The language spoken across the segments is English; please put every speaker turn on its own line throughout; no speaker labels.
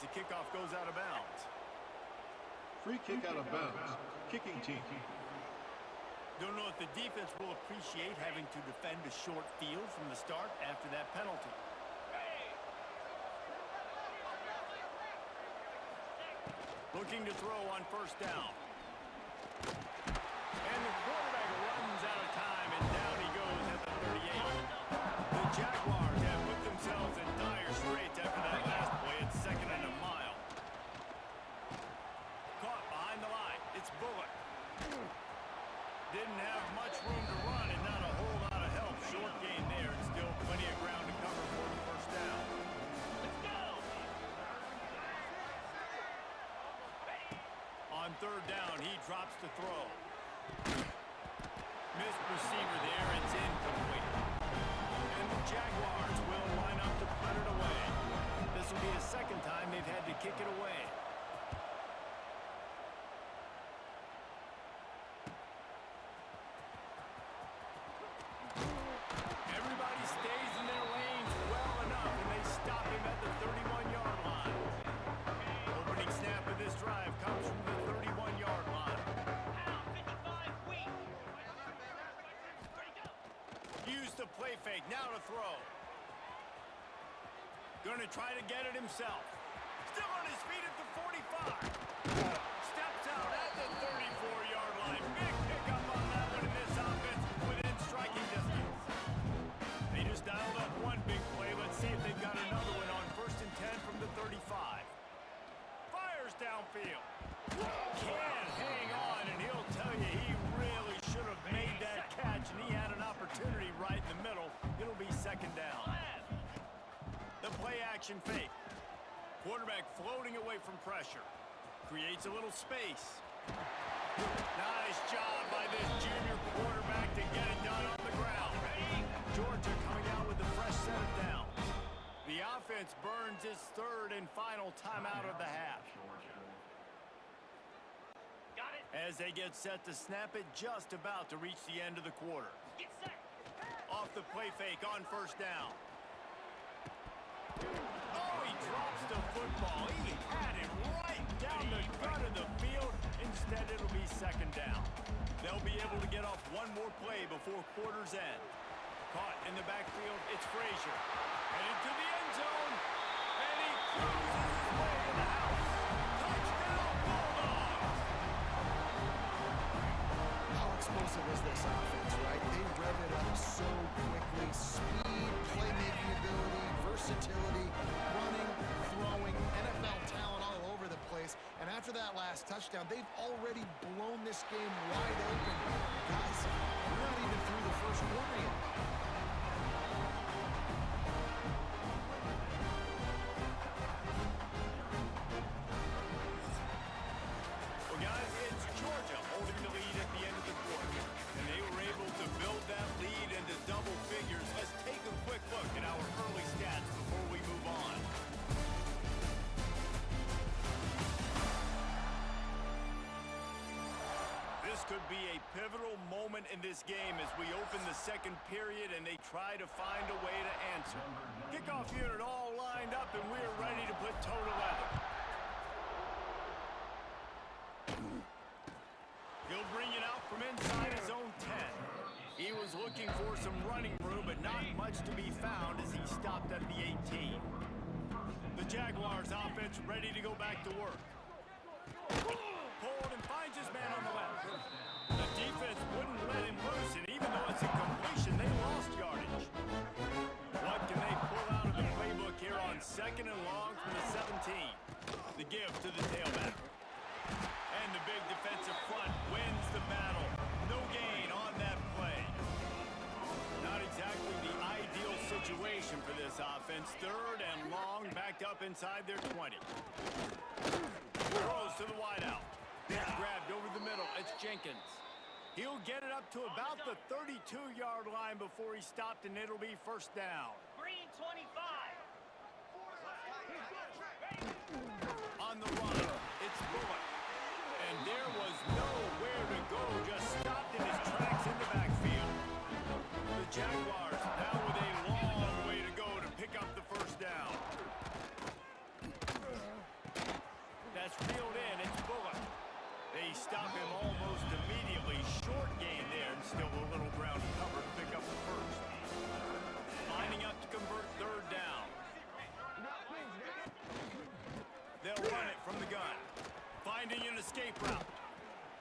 as the kickoff goes out of bounds.
Free kick out of bounds. Kicking team.
Don't know if the defense will appreciate having to defend a short field from the start after that penalty. Looking to throw on first down. And the quarterback runs out of time, and down he goes at the 38. The Jaguars have put themselves in dire straits after that last play. It's 2nd and a mile. Caught behind the line. It's Bullock. Didn't have much room to run and not a whole lot of help. Short gain there, and still plenty of ground to cover for the first down. On third down, he drops to throw. Missed receiver there, it's incomplete. And the Jaguars will line up to put it away. This will be the second time they've had to kick it away. Everybody stays in their lanes well enough, and they stop him at the 31-yard line. Opening snap of this drive comes from the 31-yard line. Use the play fake, now to throw. Gonna try to get it himself. Still on his feet at the 45. Steps out at the 34-yard line. Big pickup on that one in this offense within striking distance. They just dialed up one big play. Let's see if they've got another one on 1st and 10 from the 35. Fires downfield. Can't hang on, and he'll tell you he really should have made that catch, and he had an opportunity right in the middle. It'll be 2nd down. The play-action fake. Quarterback floating away from pressure. Creates a little space. Nice job by this junior quarterback to get it done on the ground. Georgia coming out with a fresh set of downs. The offense burns its 3rd and final timeout of the half. As they get set to snap it, just about to reach the end of the quarter. Off the play fake on first down. Oh, he drops the football. He had it right down the gut of the field. Instead, it'll be 2nd down. They'll be able to get off one more play before quarter's end. Caught in the backfield, it's Frazier. And into the end zone. And he cruises his way to the house. Touchdown, Bulldogs!
How explosive is this offense, right? They rev it up so quickly. Speed, playmaking ability, versatility, running, throwing, NFL talent all over the place. And after that last touchdown, they've already blown this game wide open. Guys, we're not even through the first quarter yet.
Well, guys, it's Georgia holding the lead at the end of the quarter. And they were able to build that lead into double figures. Let's take a quick look at our early stats before we move on. This could be a pivotal moment in this game as we open the second period and they try to find a way to answer. Kickoff unit all lined up and we're ready to put toe to leather. He'll bring it out from inside his own 10. He was looking for some running room, but not much to be found as he stopped at the 18. The Jaguars offense ready to go back to work. Pulled and finds his man on the left. The defense wouldn't let him loose, and even though it's a completion, they lost yardage. What can they pull out of the playbook here on 2nd and long from the 17? The give to the tailback. And the big defensive front wins the battle. No gain on that play. Not exactly the ideal situation for this offense. 3rd and long, backed up inside their 20. Throws to the wideout. Grabbed over the middle. It's Jenkins. He'll get it up to about the 32-yard line before he stopped, and it'll be 1st down.
Green 25.
On the run, it's Bullock. And there was nowhere to go, just stopped in his tracks in the backfield. The Jaguars now with a long way to go to pick up the 1st down. pass reeled in. It's Bullock. They stop him almost immediately. Short gain there, and still a little ground cover to pick up the first. Lining up to convert third down. They'll run it from the gun. Finding an escape route.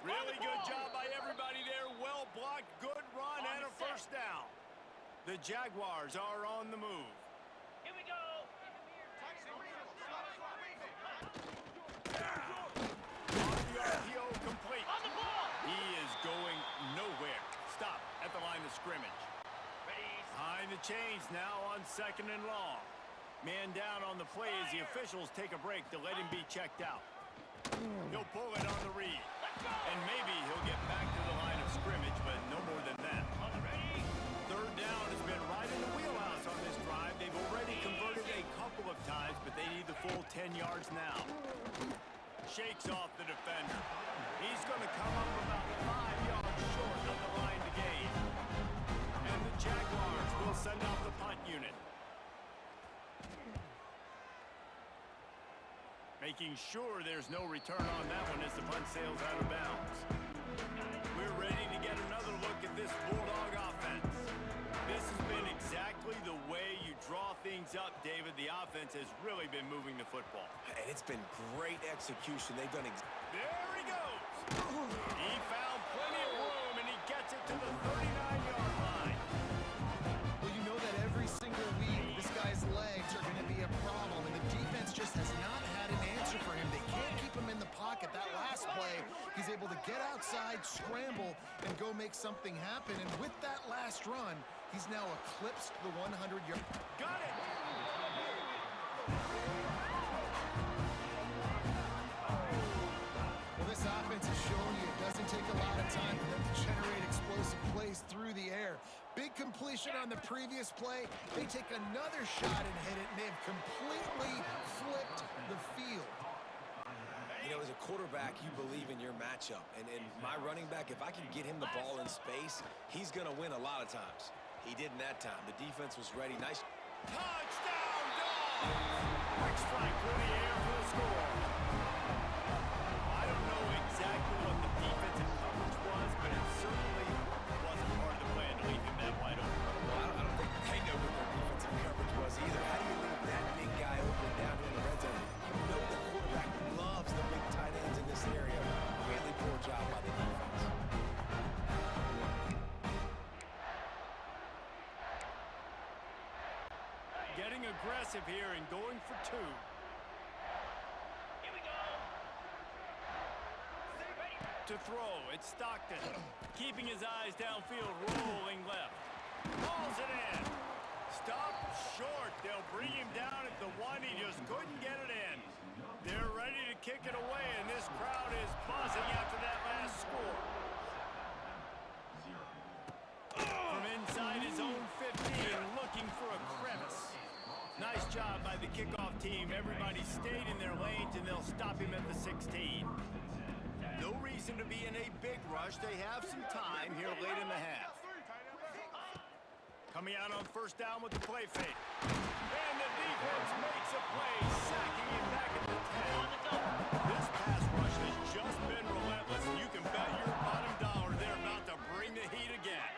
Really good job by everybody there. Well blocked, good run, and a first down. The Jaguars are on the move.
Here we go.
Off the RPO complete.
On the ball.
He is going nowhere. Stop at the line of scrimmage.
Ready.
Behind the chains now on 2nd and long. Man down on the play as the officials take a break to let him be checked out. He'll pull it on the read.
Let's go.
And maybe he'll get back to the line of scrimmage, but no more than that.
On the ready.
Third down has been right in the wheelhouse on this drive. They've already converted a couple of times, but they need the full 10 yards now. Shakes off the defender. He's going to come up about 5 yards short of the line to gain. And the Jaguars will send off the punt unit. Making sure there's no return on that one as the punt sails out of bounds. We're ready to get another look at this Bulldog offense. This has been exactly the way you draw things up, David. The offense has really been moving the football.
And it's been great execution. They've done
There he goes. He found plenty of room, and he gets it to the 39-yard line.
Well, you know that every single week this guy's legs are going to be a problem, and the defense just has not had an answer for him. They can't keep him in the pocket. That last play, he's able to get outside, scramble, and go make something happen. And with that last run, he's now eclipsed the 100-yard.
Got it.
Well, this offense has shown you it doesn't take a lot of time for them to generate explosive plays through the air. Big completion on the previous play. They take another shot and hit it, and they've completely flipped the field.
You know, as a quarterback, you believe in your matchup. And my running back, if I can get him the ball in space, he's going to win a lot of times. He did in that time. The defense was ready. Nice.
Touchdown, Dogs! Quick strike through the air for the score. I don't know exactly what the defensive coverage was, but it certainly wasn't part of the plan to leave him that wide open.
Well, I don't think they know what their defensive coverage was either. How do you leave that big guy open down here in the red zone? You know the quarterback loves the big tight ends in this area. Really poor job by the defense.
Getting aggressive here and going for two.
Here we go. Ready.
To throw, it's Stockton. Keeping his eyes downfield, rolling left. Balls it in. Stop short. They'll bring him down at the one. He just couldn't get it in. They're ready to kick it away, and this crowd is buzzing after that last score. From inside his own 15, looking for a crevice. Nice job by the kickoff team. Everybody stayed in their lanes, and they'll stop him at the 16. No reason to be in a big rush. They have some time here late in the half. Coming out on first down with the play fake. And the defense makes a play, sacking him back at the 10. This pass rush has just been relentless, and you can bet your bottom dollar they're about to bring the heat again.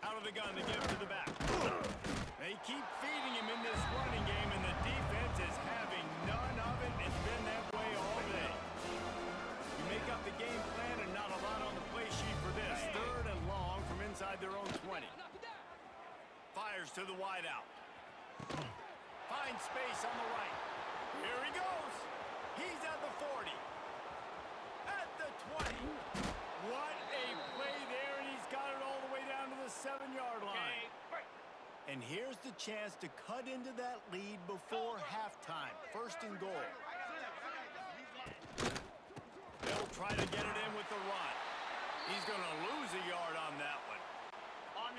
Out of the gun, they give it to the back. They keep feeding him in this running game, and the defense is having none of it. It's been that way all day. You make up the game plan and not a lot on the play sheet for this. Third and long from inside their own 20. Fires to the wideout. Finds space on the right. Here he goes. He's at the 40. At the 20. What a play there, and he's got it all the way down to the 7-yard line. And here's the chance to cut into that lead before halftime. First and goal. They'll try to get it in with the run. He's going to lose a yard on that one.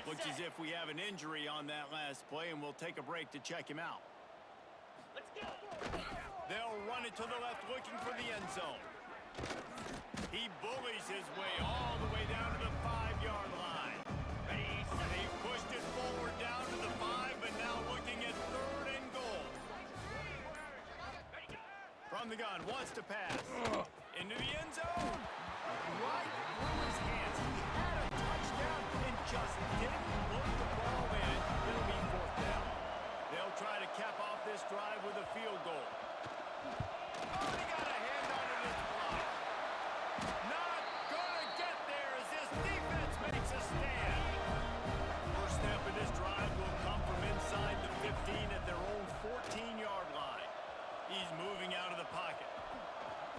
Looks as if we have an injury on that last play, and we'll take a break to check him out.
Let's go.
They'll run it to the left, looking for the end zone. He bullies his way all the way down to the 5-yard line.
Ready.
They've pushed it forward down to the 5, but now looking at third and goal.
Ready. Go.
from the gun, wants to pass. Into the end zone. Right through his hands. He had a touchdown and just didn't put the ball in. It'll be fourth down. They'll try to cap off this drive with a field goal. Oh, he got a hand on it. It's blocked. Not gonna get there as this defense makes a stand. First snap of this drive will come from inside the 15 at their own 14-yard line. He's moving out of the pocket.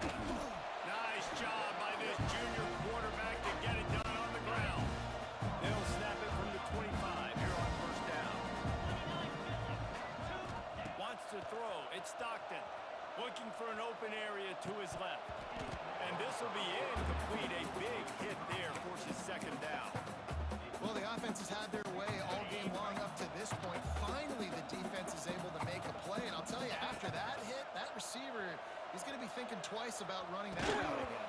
Nice job by this junior quarterback to get it done on the ground. They'll snap it from the 25 here on first down. Wants to throw. It's Stockton. Looking for an open area to his left. And this will be incomplete. A big hit there forces second down.
Well, the offense has had their way all game long up to this point. Finally, the defense is able to make a play. And I'll tell you, after that hit, that receiver is going to be thinking twice about running that route again.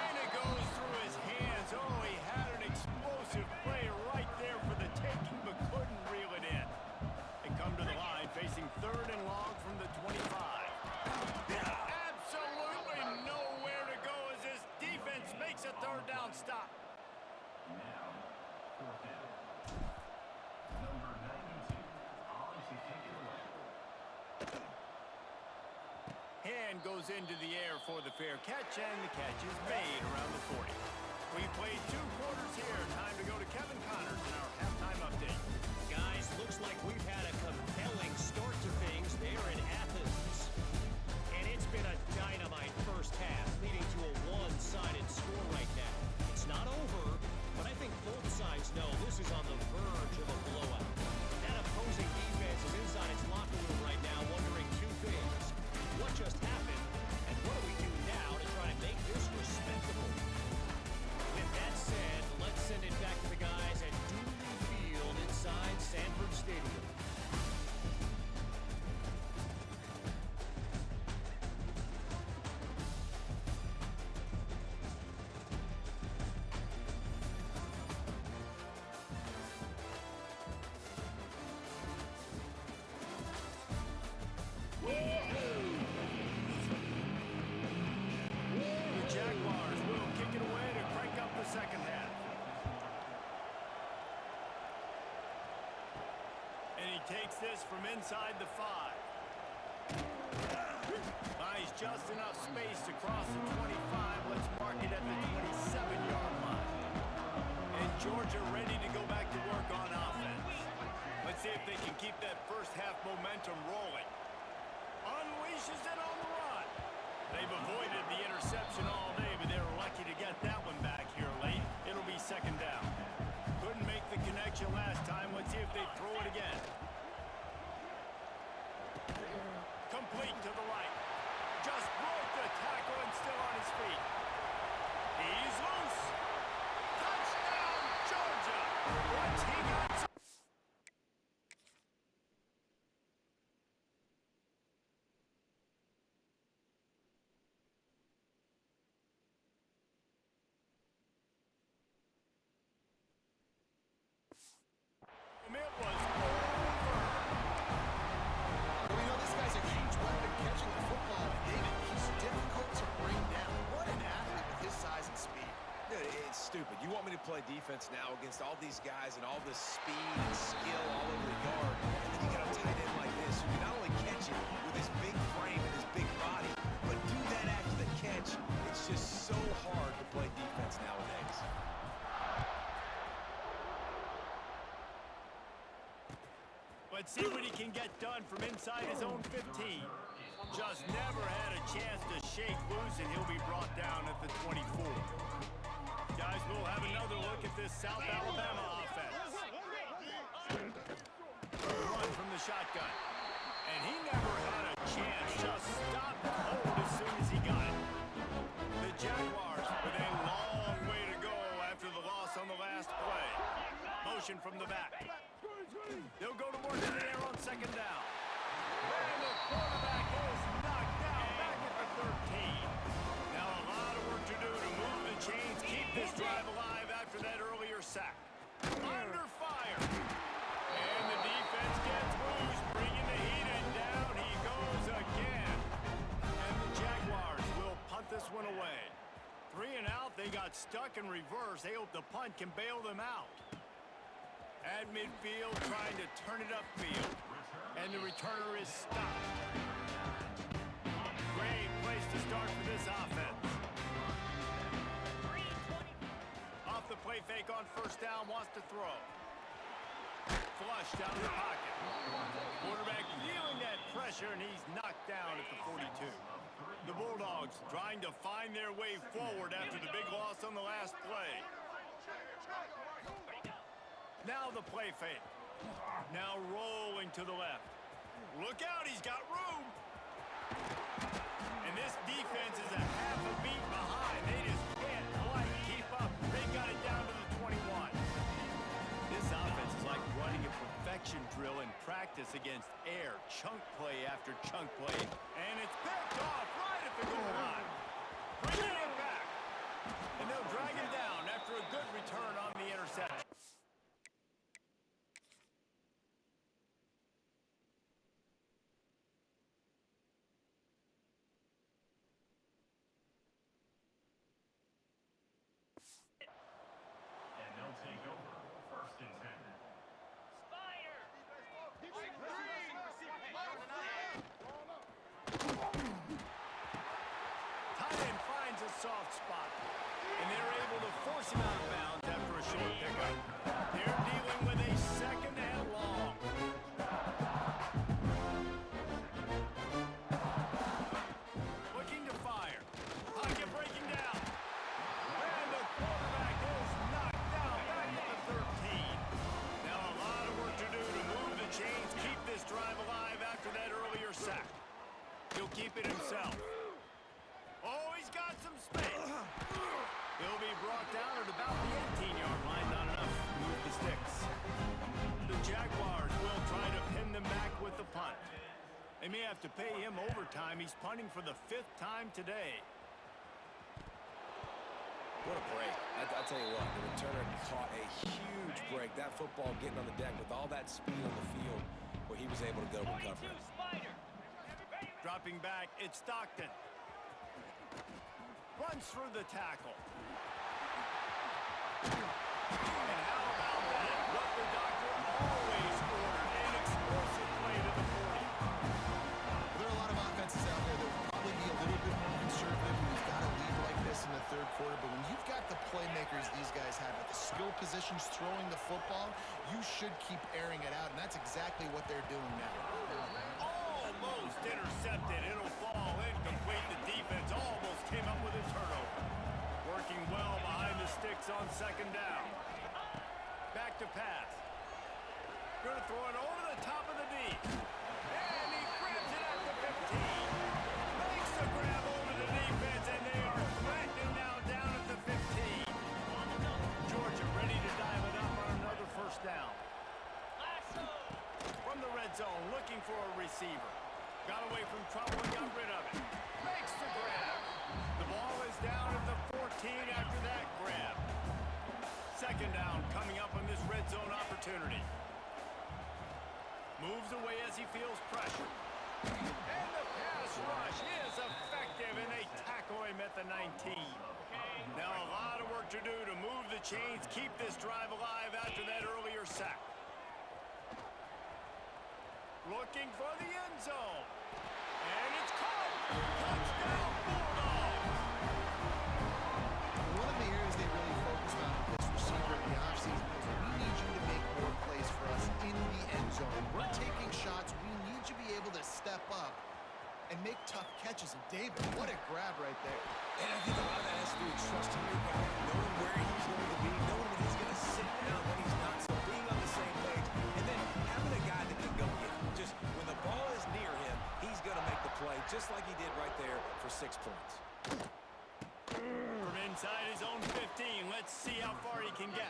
And it goes through his hands. Oh, he had an explosive play right there for the taking, but couldn't reel it in. They come to the line facing third and long from the 25. Absolutely nowhere to go as this defense makes a third down stop. Hand goes into the air for the fair catch, and the catch is made around the 40. We've played 2 quarters here. Time to go to Kevin Connors in our halftime update.
Guys, looks like we've had a compelling start to things there in Athens. And it's been a dynamite first half, leading to a one-sided score right now. It's not over, but I think both sides know this is on the verge of a blowout. That opposing defense is inside its locker room right now wondering 2 things. What just happened, and what do we do now to try to make this respectable? With that said, let's send it back to the guys at Dooley Field inside Sanford Stadium.
The Jaguars will kick it away to crank up the second half. And he takes this from inside the 5. Buys just enough space to cross the 25. Let's mark it at the 27-yard line. And Georgia ready to go back to work on offense. Let's see if they can keep that first half momentum rolling. Unleashes it on the run. They've avoided the interception all day, but they're lucky to get that one back here late. It'll be second down. Couldn't make the connection last time. Let's see if they throw it again. Complete to the right. Just broke the tackle and still on his feet. He's loose. Touchdown, Georgia. Once he got... It was over.
We know this guy's a huge weapon catching the football, David. He's difficult to bring down. What an athlete with his size and speed.
Dude, it's stupid. You want me to play defense now against all these guys and all this speed and skill all over the yard, and then you got a tight end like this who can not only catch it with his big frame and his big body, but do that after the catch. It's just so hard to play defense nowadays.
Let's see what he can get done from inside his own 15. Just never had a chance to shake loose, and he'll be brought down at the 24. Guys, we'll have another look at this South Alabama offense. Run from the shotgun. And he never had a chance. Just stopped cold as soon as he got it. The Jaguars with a long way to go after the loss on the last play. Motion from the back. They'll go to work in the air on second down. And the quarterback is knocked down back at the 13. Now a lot of work to do to move the chains, keep this drive alive after that earlier sack. Under fire. And the defense gets loose, bringing the heat, and down he goes again. And the get stuck in reverse, they hope the punt can bail them out. At midfield, trying to turn it upfield. And the returner is stopped. Great place to start for this offense. Off the play fake on first down, wants to throw. Flush down the pocket. Quarterback feeling that pressure, and he's knocked down at the 42. The Bulldogs trying to find their way forward after the big loss on the last play. Now the play fake. Now rolling to the left. Look out, he's got room. And this defense is a half a beat behind. They just can't quite keep up. They got it down to the 21. This offense is like running a perfection drill in practice against air. Chunk play after chunk play. And it's picked off right at the goal line. Bringing it back. And they'll drag him down after a good return on the interception. Soft spot, and they're able to force him out of bounds after a short pickup. They're dealing with a second and long. Looking to fire. Pocket breaking down. And the quarterback is knocked down back to the 13. Now a lot of work to do to move the chains, keep this drive alive after that earlier sack. He'll keep it himself. Oh, he's got some space. He'll be brought down at about the 18-yard line. Not enough to move the sticks. The Jaguars will try to pin them back with the punt. They may have to pay him overtime. He's punting for the 5th time today.
What a break. I'll tell you what, the returner caught a huge break. That football getting on the deck with all that speed on the field where he was able to go recover it.
Dropping back, it's Stockton. Runs through the tackle. And how about that? What the doctor always ordered. An explosive play to the 40.
There are a lot of offenses out there that will probably be a little bit more conservative when you've got a lead like this in the third quarter. But when you've got the playmakers these guys have at the skill positions throwing the football, you should keep airing it out. And that's exactly what they're doing now.
Almost intercepted. It'll fall incomplete. The defense almost came up with a turnover. Working well behind the sticks on second down. Back to pass. Going to throw it over the top of the D. And he grabs it at the 15. Makes the grab over the defense, and they are threatening now down at the 15. Georgia ready to dial it up on another first down. From the red zone, looking for a receiver. Got away from trouble and got rid of it. Makes the grab. The ball is down at the 14 after that grab. Second down coming up on this red zone opportunity. Moves away as he feels pressure. And the pass rush is effective, and they tackle him at the 19. Now a lot of work to do to move the chains, keep this drive alive after that earlier sack. Looking for the end zone. And it's caught. Touchdown, Bulldogs.
One of the areas they really focused on with this receiver in the offseason is we need you to make more plays for us in the end zone. We're taking shots. We need you to be able to step up and make tough catches. And David, what a grab right there.
And I think a lot of that has to do with trusting your guy, knowing where he's going to be, knowing when he's going to sit down, when he's not. So being on the same page, and then having a guy that can go get him. Just when the ball is near him, he's going to make the play, just like he did right there for 6 points.
From inside his own 15, let's see how far he can get.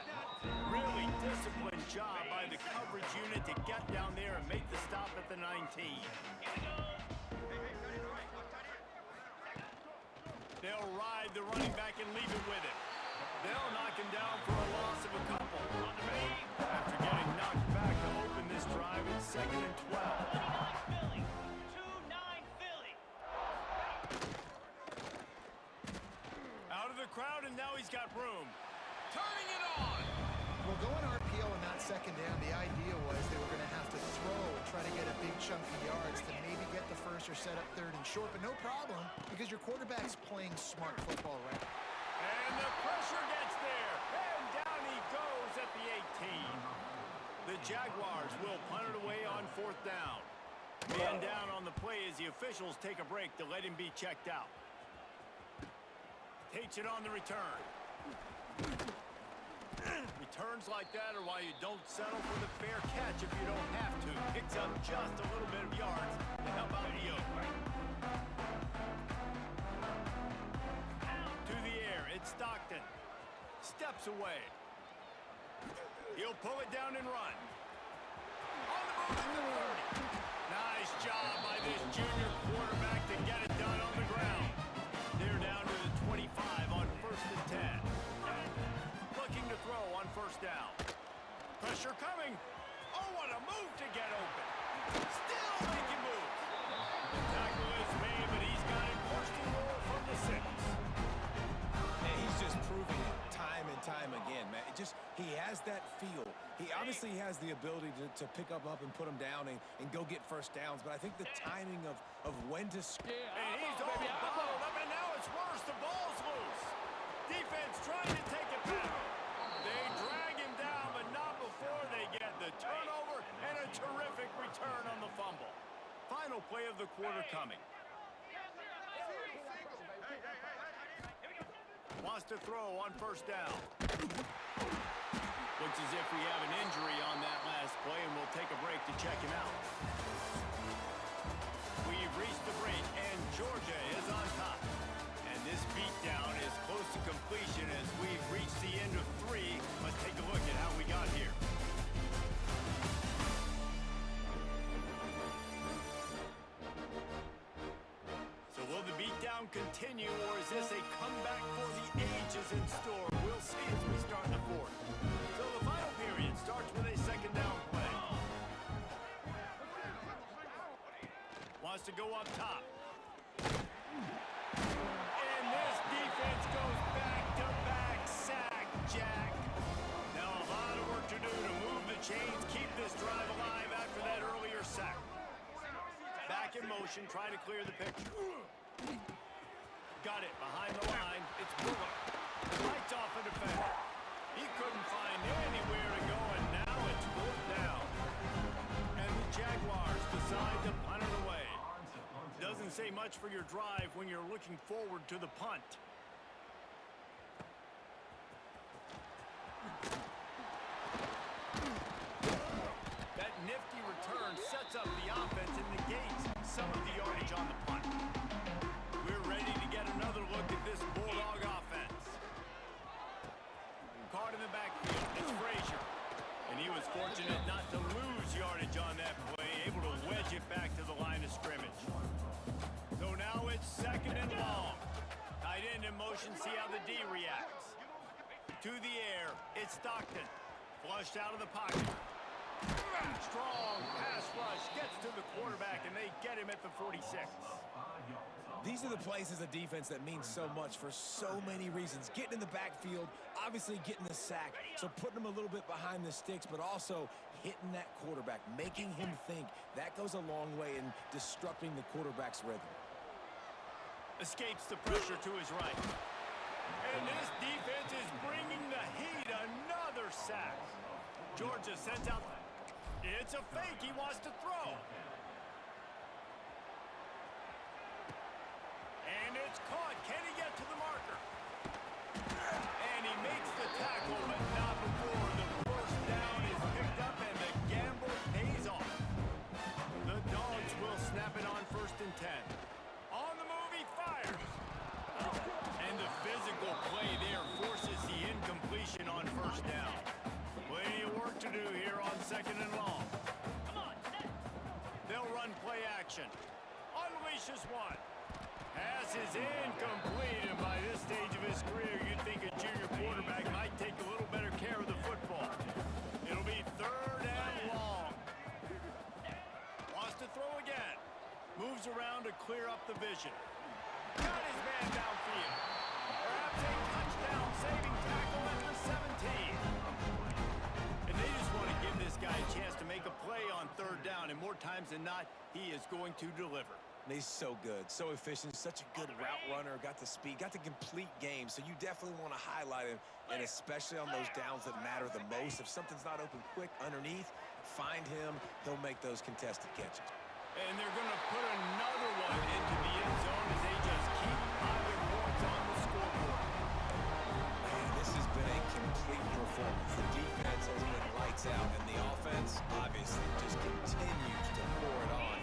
Really disciplined job by the coverage unit to get down there and make the stop at the 19. They'll ride the running back and leave it with him. They'll knock him down for a loss of a couple. After getting knocked back to open this drive, it's 2nd and 12. 2-9 Philly. Out of the crowd, and now he's got room. Turning it on.
Well, going RPO on that second down, the idea was they were going to have to throw and try to get a big chunk of yards to maybe get the first or set up third and short, but no problem because your quarterback's playing smart football right now.
And the pressure gets there. And down he goes at the 18. The Jaguars will punt it away on 4th down. Man down on the play as the officials take a break to let him be checked out. Takes it on the return. Returns like that are why you don't settle for the fair catch if you don't have to. Picks up just a little bit of yards to help out the yoke. To the air, it's Stockton. Steps away. He'll pull it down and run. On the move at the 30. Nice job by this junior quarterback to get it done on the ground. They're down to the 25 on 1st and 10. Looking to throw on 1st down. Pressure coming. Oh, what a move to get open. Still making moves. The tackle is made, but he's got it first and goal from the 6.
And he's just proving it time and time again, man. He has that feel. He obviously has the ability to pick up and put him down and go get first downs, but I think the timing of when to...
And he's all balled up, and now it's worse. The ball's loose. Defense trying to take it back. They drag him down, but not before they get the turnover and a terrific return on the fumble. Final play of the quarter coming. Wants to throw on 1st down. Looks as if we have an injury on that last play, and we'll take a break to check him out. We've reached the break, and Georgia is on top. And this beatdown is close to completion as we've reached the end of 3. Let's take a look at how we got here. So will the beatdown continue, or is this a comeback for the ages in store? We'll see as we start the 4th. So the final period starts with a 2nd down play. Wants to go up top. And this defense goes back-to-back sack, Jack. Now a lot of work to do to move the chains, keep this drive alive after that earlier sack. Back in motion, trying to clear the picture. Got it behind the line. It's Bullock. Lights off a defender. He couldn't find anywhere to go, and now it's 4th down. And the Jaguars decide to punt it away. Doesn't say much for your drive when you're looking forward to the punt. That nifty return sets up the offense and negates some of the yardage on the punt. We're ready to get another look at this Bulldog offense. Caught in the backfield, it's Frazier. And he was fortunate not to lose yardage on that play, able to wedge it back to the line of scrimmage. So now it's 2nd and long. Tight end in motion, see how the D reacts. To the air, it's Stockton. Flushed out of the pocket. Strong pass rush gets to the quarterback, and they get him at the 46.
These are the plays as a defense that mean so much for so many reasons. Getting in the backfield, obviously getting the sack, so putting him a little bit behind the sticks, but also hitting that quarterback, making him think. That goes a long way in disrupting the quarterback's rhythm.
Escapes the pressure to his right. And this defense is bringing the heat. Another sack. Georgia sends out. It's a fake. He wants to throw. And it's caught. Can he get to the marker? And he makes the tackle, but not before the 1st down is picked up and the gamble pays off. The Dogs will snap it on 1st and 10. On the move, he fires. And the physical play there forces the incompletion on 1st down. Plenty of work to do here on 2nd and long. They'll run play action. Unleashes one. Pass is incomplete, and by this stage of his career, you'd think a junior quarterback might take a little better care of the football. It'll be 3rd and long. Wants to throw again. Moves around to clear up the vision. Got his man downfield. Perhaps a touchdown. saving tackle at the 17. And they just want to give this guy a chance to make a play on third down, and more times than not, he is going to deliver.
And he's so good, so efficient, such a good route runner, got the speed, got the complete game, so you definitely want to highlight him, and especially on those downs that matter the most. If something's not open quick underneath, find him, he'll make those contested catches.
And they're going to put another one into the end zone as they just keep piling points on the scoreboard.
Man, this has been a complete performance. The defense has been lights out, and the offense obviously just continues to pour it on.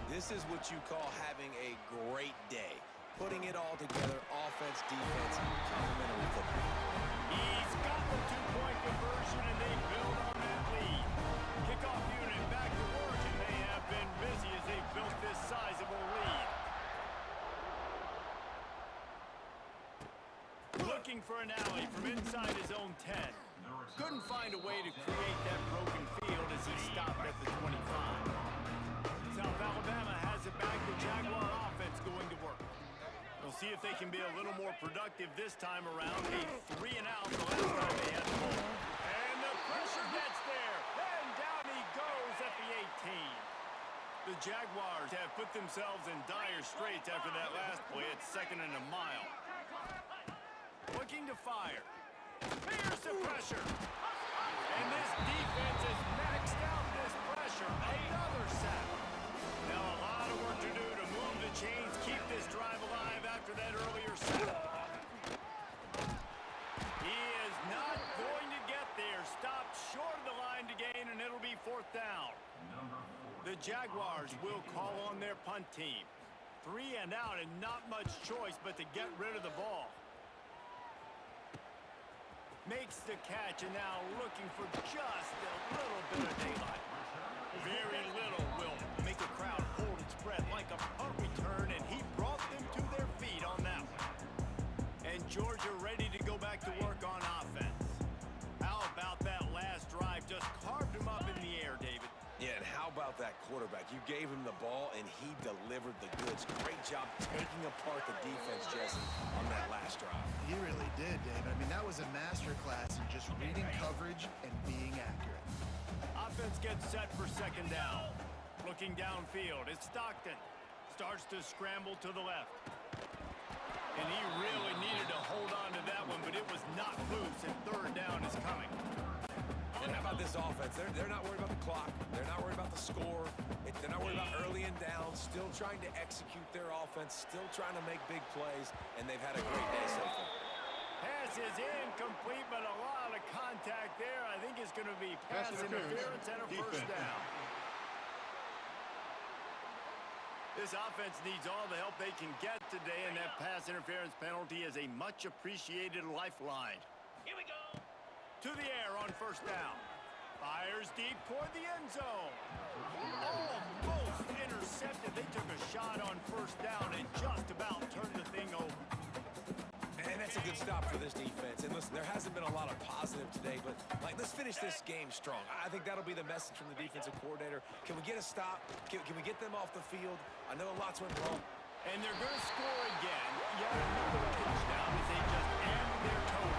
This is what you call having a great day. Putting it all together, offense, defense, complementary football.
He's got the two-point conversion, and they build on that lead. Kickoff unit back to work, and they have been busy as they've built this sizable lead. Looking for an alley from inside his own 10. Couldn't find a way to create that broken field as he stopped at the 25. South Alabama has it back. The Jaguar offense going to work. We'll see if they can be a little more productive this time around. A 3-and-out the last time they had the ball. And the pressure gets there. And down he goes at the 18. The Jaguars have put themselves in dire straits after that last play at 2nd and a mile. Looking to fire. Here's the pressure. And this defense has maxed out this pressure. Another sack. Now a lot of work to do to move the chains, keep this drive alive after that earlier sack. He is not going to get there. Stopped short of the line to gain, and it'll be 4th down. The Jaguars will call on their punt team. 3-and-out and not much choice but to get rid of the ball. Makes the catch, and now looking for just a little bit of daylight. Very little will make a crowd hold its breath like a punt return, and he brought them to their feet on that one. And Georgia ready to go back to work on offense. How about that last drive? Just carved him up in the air, David.
Yeah, and how about that quarterback? You gave him the ball, and he delivered the goods. Great job taking apart the defense, Jesse, on that last drive.
He really did, David. I mean, that was a masterclass in just reading coverage and being accurate.
Offense gets set for 2nd down. Looking downfield, it's Stockton. Starts to scramble to the left. And he really needed to hold on to that one, but it was not loose, and 3rd down is coming.
And how about this offense? They're not worried about the clock. They're not worried about the score. They're not worried about early and down. Still trying to execute their offense. Still trying to make big plays. And they've had a great day so far.
Pass is incomplete, but a lot of contact there. I think it's going to be pass interference and a 1st down. This offense needs all the help they can get today, and that pass interference penalty is a much-appreciated lifeline.
Here we go.
To the air on 1st down. Fires deep toward the end zone. Almost intercepted. They took a shot on 1st down and just about turned the thing over.
And that's a good stop for this defense. And listen, there hasn't been a lot of positive today, but let's finish this game strong. I think that'll be the message from the defensive coordinator. Can we get a stop? Can we get them off the field? I know lots went wrong.
And they're going to score again. Yet another touchdown as they just end their total.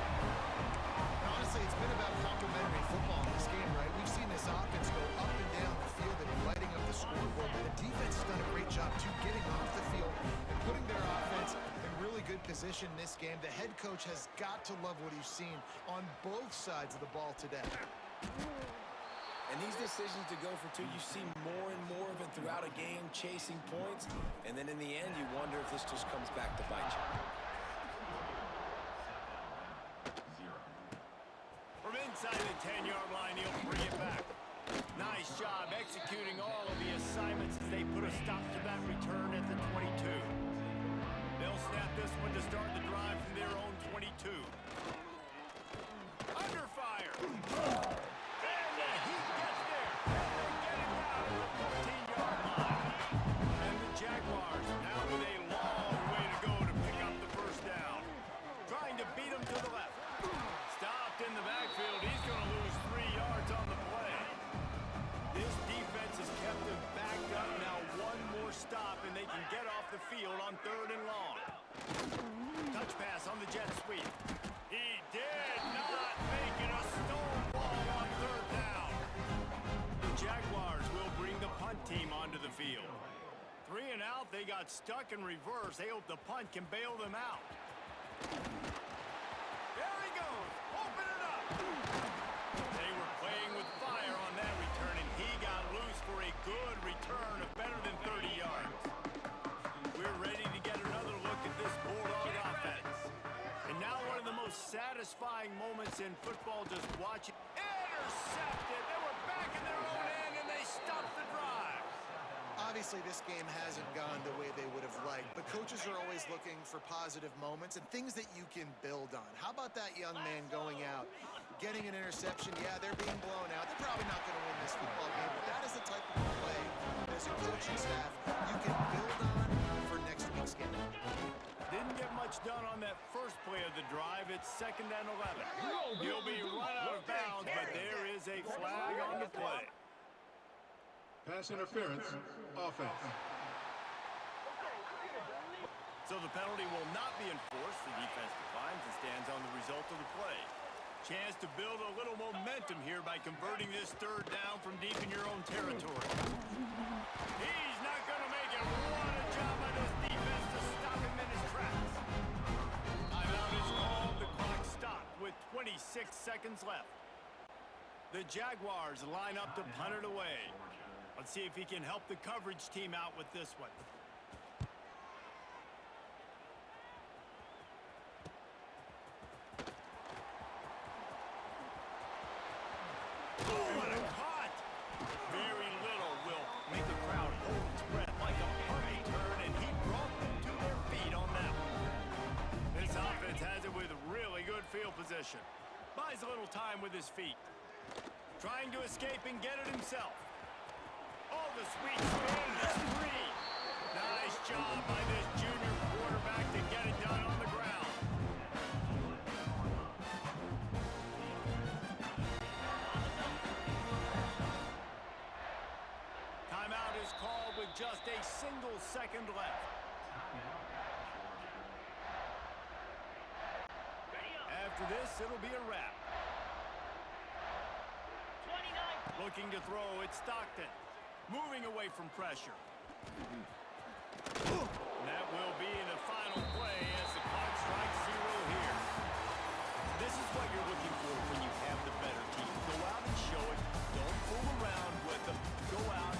Honestly, it's been about complementary football in this game, right? We've seen this offense go up and down the field and lighting up the scoreboard, but the defense has done a great job, too, getting off the field and putting their offense in really good position in this game. The head coach has got to love what he's seen on both sides of the ball today.
And these decisions to go for 2, you see more and more of it throughout a game, chasing points. And then in the end, you wonder if this just comes back to bite you.
From inside the 10-yard line, he'll bring it back. Nice job executing all of the assignments as they put a stop to that return at the 22. They'll snap this one to start the drive from their own 22. Under fire. And the heat gets there. And they get it down at the 14-yard line. And the Jaguars now with a long way to go to pick up the 1st down. Trying to beat him to the left. Stopped in the backfield. He's going to lose 3 yards on the play. This defense has kept him backed up. Now one more stop, and they can get off the field on 3rd and long. Touch pass on the jet sweep. He did not make it a stone wall on third down. The Jaguars will bring the punt team onto the field. 3 and out, they got stuck in reverse. They hope the punt can bail them out. There he goes. Open it up. They were playing with fire on that return, and he got loose for a good return of better than 30 yards. We're ready to get another look at this Bulldog offense. And now one of the most satisfying moments in football, just watching. Intercepted. They were back in their own end, and they stopped the drive.
Obviously, this game hasn't gone the way they would have liked, but coaches are always looking for positive moments and things that you can build on. How about that young man going out, getting an interception? Yeah, they're being blown out. They're probably not going to win this football game, but that is the type of play as a coaching staff you can build on for next week's game.
Didn't get much done on that first play of the drive. It's 2nd and 11. He'll be run out of bounds, but there is a flag on the play.
Pass interference, offense.
So the penalty will not be enforced. The defense declines and stands on the result of the play. Chance to build a little momentum here by converting this 3rd down from deep in your own territory. He's not going to make it. What a job by this defense to stop him in his tracks. Timeout is called. The clock stopped with 26 seconds left. The Jaguars line up to punt it away. Let's see if he can help the coverage team out with this one. What a cut! Very little will make the crowd hold its breath like a puppy turn, and he brought them to their feet on that one. This offense has it with really good field position. Buys a little time with his feet. Trying to escape and get it himself. Oh, the sweet spin, the 3. Nice job by this junior quarterback to get it done on the ground. Timeout is called with just a single second left. After this, it'll be a wrap.
29.
Looking to throw, it's Stockton. Moving away from pressure. That will be the final play as the clock strikes 0 here. This is what you're looking for when you have the better team. Go out and show it. Don't fool around with them. Go out